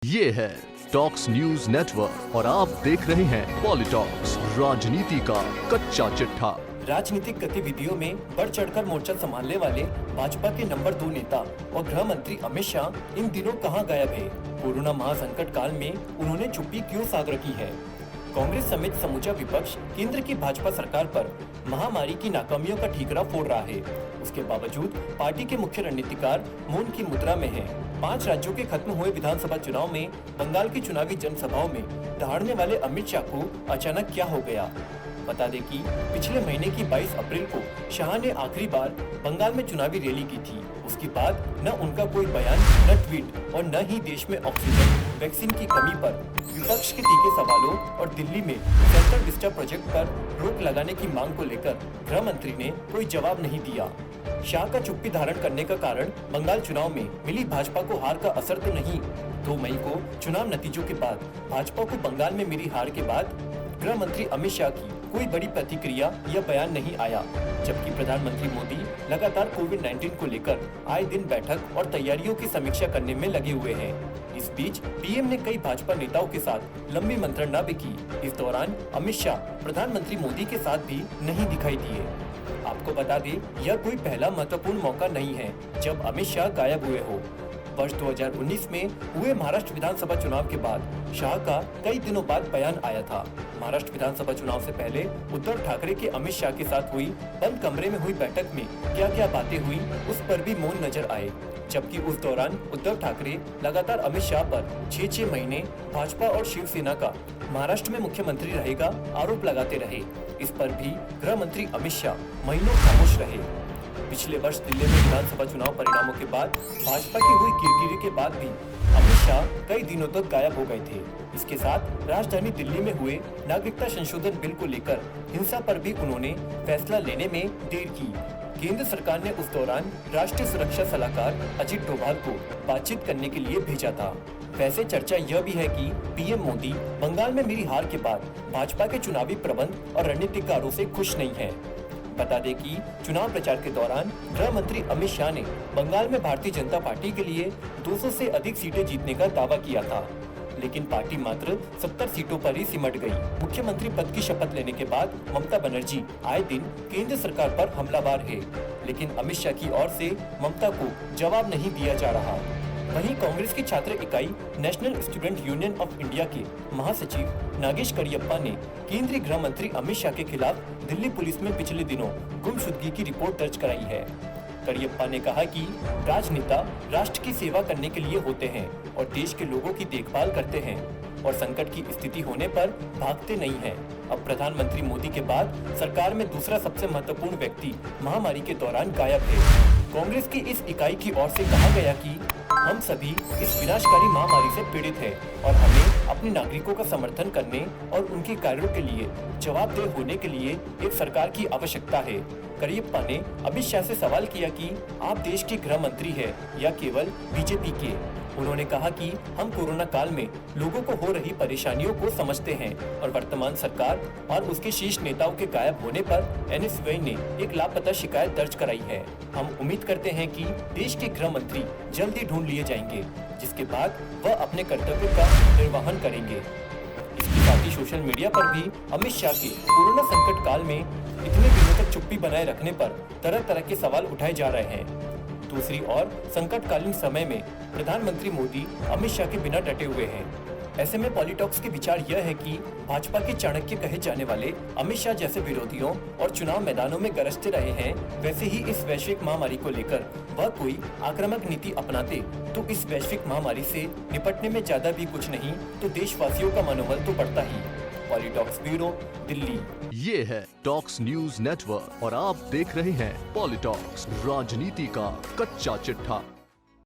ये है talks news network और आप देख रहे हैं पॉलिटॉक्स, राजनीति का कच्चा चिट्ठा। राजनीतिक गतिविधियों में बढ़ चढ़कर मोर्चा संभालने वाले भाजपा के नंबर 2 नेता और गृह मंत्री अमित शाह इन दिनों कहां गायब है? कोरोना महासंकट काल में उन्होंने चुप्पी क्यों साध रखी है? कांग्रेस समेत समूचा विपक्ष केंद्र की भाजपा सरकार पर महामारी की नाकामियों का ठीकरा फोड़ रहा है। उसके बावजूद पार्टी के मुख्य रणनीतिकार मौन की मुद्रा में हैं। 5 राज्यों के खत्म हुए विधानसभा चुनाव में बंगाल की चुनावी जनसभाओं में दहाड़ने वाले अमित शाह को अचानक क्या हो गया? बता दें कि पिछले महीने की 22 अप्रैल को शाह ने आखिरी बार बंगाल में चुनावी रैली की थी। उसके बाद न उनका कोई बयान, न ट्वीट और न ही देश में ऑक्सीजन वैक्सीन की कमी पर विपक्ष के तीखे सवालों और दिल्ली में सेंट्रल विस्टा प्रोजेक्ट पर रोक लगाने की मांग को लेकर गृह मंत्री ने कोई जवाब नहीं दिया। शाह का चुप्पी धारण करने का कारण बंगाल चुनाव में मिली भाजपा को हार का असर तो नहीं। 2 मई को चुनाव नतीजों के बाद भाजपा को बंगाल में मिली हार के बाद गृह मंत्री अमित शाह की कोई बड़ी प्रतिक्रिया या बयान नहीं आया, जबकि प्रधानमंत्री मोदी लगातार कोविड-19 को लेकर आए दिन बैठक और तैयारियों की समीक्षा करने में लगे हुए हैं। इस बीच पीएम ने कई भाजपा नेताओं के साथ लंबी मंत्रणा भी की। इस दौरान अमित शाह प्रधानमंत्री मोदी के साथ भी नहीं दिखाई दिए। आपको बता दें, यह कोई पहला महत्वपूर्ण मौका नहीं है जब अमित शाह गायब हुए हो। वर्ष 2019 में हुए महाराष्ट्र विधानसभा चुनाव के बाद शाह का कई दिनों बाद बयान आया था। महाराष्ट्र विधानसभा चुनाव से पहले उद्धव ठाकरे के अमित शाह के साथ हुई बंद कमरे में हुई बैठक में क्या क्या बातें हुई, उस पर भी मौन नजर आए। जबकि उस दौरान उद्धव ठाकरे लगातार अमित शाह पर 6 महीने भाजपा और शिवसेना का महाराष्ट्र में मुख्यमंत्री रहेगा आरोप लगाते रहे। इस पर भी गृह मंत्री अमित शाह महीनों खामोश रहे। पिछले वर्ष दिल्ली में विधानसभा चुनाव परिणामों के बाद भाजपा की हुई किरकिरी के बाद भी अमित शाह कई दिनों तक गायब हो गए थे। इसके साथ राजधानी दिल्ली में हुए नागरिकता संशोधन बिल को लेकर हिंसा पर भी उन्होंने फैसला लेने में देर की। केंद्र सरकार ने उस दौरान राष्ट्रीय सुरक्षा सलाहकार अजित डोभाल को बातचीत करने के लिए भेजा था। वैसे चर्चा यह भी है कि पीएम मोदी बंगाल में मिली हार के बाद भाजपा के चुनावी प्रबंध और रणनीतिकारों से खुश नहीं है। बता दें कि चुनाव प्रचार के दौरान गृह मंत्री अमित शाह ने बंगाल में भारतीय जनता पार्टी के लिए 200 से अधिक सीटें जीतने का दावा किया था, लेकिन पार्टी मात्र 70 सीटों पर ही सिमट गई। मुख्यमंत्री पद की शपथ लेने के बाद ममता बनर्जी आए दिन केंद्र सरकार पर हमलावर है, लेकिन अमित शाह की ओर से ममता को जवाब नहीं दिया जा रहा। वहीं कांग्रेस की छात्र इकाई national student union of India के महासचिव नागेश करियप्पा ने केंद्रीय गृह मंत्री अमित शाह के खिलाफ दिल्ली पुलिस में पिछले दिनों गुमशुदगी की रिपोर्ट दर्ज कराई है। करियप्पा ने कहा कि राजनेता राष्ट्र की सेवा करने के लिए होते हैं और देश के लोगों की देखभाल करते हैं और संकट की स्थिति होने पर भागते नहीं हैं। अब प्रधानमंत्री मोदी के बाद सरकार में दूसरा सबसे महत्वपूर्ण व्यक्ति महामारी के दौरान गायब है। कांग्रेस की इस इकाई की ओर से कहा गया कि हम सभी इस विनाशकारी महामारी से पीड़ित हैं और हमें अपने नागरिकों का समर्थन करने और उनके कार्यों के लिए जवाबदेह होने के लिए एक सरकार की आवश्यकता है। करियप्पा ने अमित शाह से सवाल किया कि आप देश के गृह मंत्री हैं या केवल बीजेपी के। उन्होंने कहा कि हम कोरोना काल में लोगों को हो रही परेशानियों को समझते हैं और वर्तमान सरकार और उसके शीर्ष नेताओं के गायब होने पर एनएसयूआई ने एक लापता शिकायत दर्ज कराई है। हम उम्मीद करते हैं कि देश के गृह मंत्री जल्द ही ढूंढ लिए जाएंगे, जिसके बाद वह अपने कर्तव्य का निर्वहन करेंगे। इसके साथ ही सोशल मीडिया पर भी अमित शाह के कोरोना संकट काल में इतने दिनों तक चुप्पी बनाए रखने पर तरह तरह के सवाल उठाए जा रहे हैं। दूसरी ओर संकटकालीन समय में प्रधानमंत्री मोदी अमित शाह के बिना डटे हुए हैं। ऐसे में पॉलिटॉक्स के विचार यह है कि भाजपा के चाणक्य कहे जाने वाले अमित शाह जैसे विरोधियों और चुनाव मैदानों में गरजते रहे हैं, वैसे ही इस वैश्विक महामारी को लेकर वह कोई आक्रामक नीति अपनाते तो इस वैश्विक महामारी से निपटने में ज्यादा भी कुछ नहीं तो देशवासियों का मनोबल तो बढ़ता ही। पॉलिटॉक्स ब्यूरो, दिल्ली। ये है टॉक्स न्यूज नेटवर्क और आप देख रहे हैं पॉलिटॉक्स, राजनीति का कच्चा चिट्ठा।